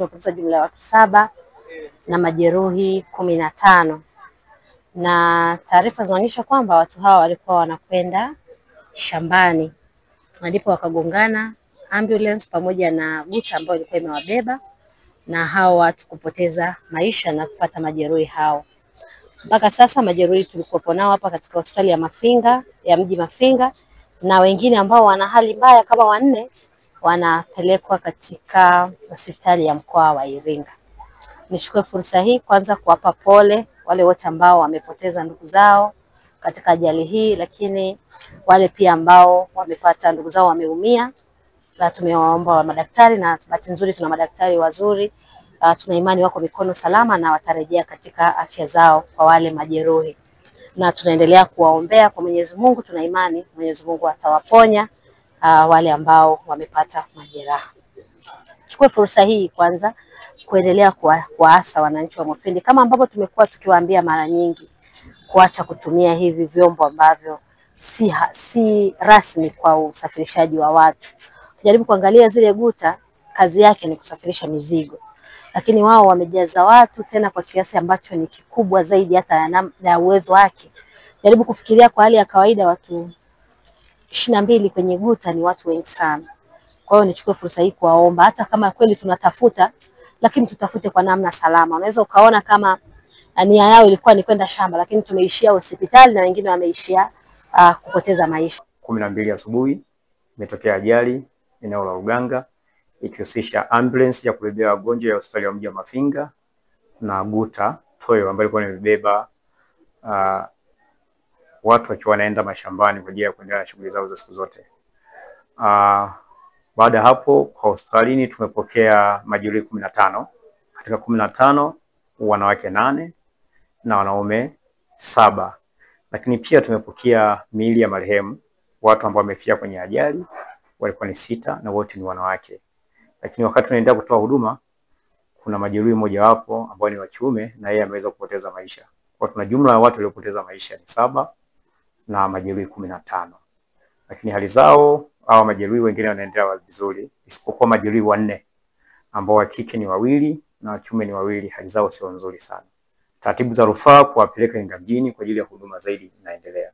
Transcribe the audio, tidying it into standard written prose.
tumepoteza jumla ya watu 7 na majeruhi 15. Na taarifa zinaonyesha kwamba watu hawa walikuwa wanakwenda shambani, ndipo wakagongana ambulance pamoja na guta ambayo ilikuwa imewabeba, na hao watu kupoteza maisha na kupata majeruhi hao. Mpaka sasa majeruhi tulikuwa nao hapa katika hospitali ya Mafinga, ya mji Mafinga, na wengine ambao wana hali mbaya kama 4 wanapelekwa katika hospitali ya mkoa wa Iringa. Nichukue fursa hii kwanza kuwapa pole wale wote ambao wamepoteza ndugu zao katika ajali hii, lakini wale pia ambao wamepata ndugu zao wameumia, na tumewaomba wa madaktari, na bahati nzuri tuna madaktari wazuri, tuna imani wako mikono salama na watarejea katika afya zao kwa wale majeruhi. Na tunaendelea kuwaombea kwa Mwenyezi Mungu, tuna imani Mwenyezi Mungu atawaponya wale ambao wamepata majeraha. Chukue fursa hii kwanza kuendelea kuwaasa wananchi wa Mufindi, kama ambavyo tumekuwa tukiwaambia mara nyingi, kuacha kutumia hivi vyombo ambavyo si rasmi kwa usafirishaji wa watu. Jaribu kuangalia zile guta, kazi yake ni kusafirisha mizigo, lakini wao wamejaza watu tena kwa kiasi ambacho ni kikubwa zaidi hata ya uwezo wake. Jaribu kufikiria kwa hali ya kawaida, watu 22 kwenye guta ni watu wengi sana. Kwa hiyo nichukue fursa hii kuwaomba, hata kama kweli tunatafuta, lakini tutafute kwa namna salama. Unaweza ukaona kama nia yao ilikuwa ni kwenda shamba, lakini tumeishia hospitali na wengine wameishia kupoteza maisha. 12 asubuhi imetokea ajali eneo la Uganga, ikihusisha ambulance ya kubebea wagonjwa ya hospitali ya mji wa Mafinga na guta toyo ambayo ilikuwa imebeba watu wakiwa wanaenda mashambani kwa ajili ya kuendelea na shughuli zao za siku zote. Baada ya hapo kwa hospitalini tumepokea majeruhi 15. Katika 15 wanawake 8 na wanaume 7. Lakini pia tumepokea miili ya marehemu, watu ambao wamefia kwenye ajali walikuwa ni 6 na wote ni wanawake. Lakini wakati tunaendelea kutoa huduma, kuna majeruhi mmoja wapo ambao ni wa kiume na yeye ameweza kupoteza maisha. Kwa tuna jumla ya watu waliopoteza maisha ni 7 na majeruhi 15. Lakini hali zao hao majeruhi wengine wanaendelea vizuri, isipokuwa majeruhi 4 ambao wa kike ni 2 na wa kiume ni 2, hali zao sio nzuri sana. Taratibu za rufaa kuwapeleka Iringa mjini kwa ajili ya huduma zaidi inaendelea.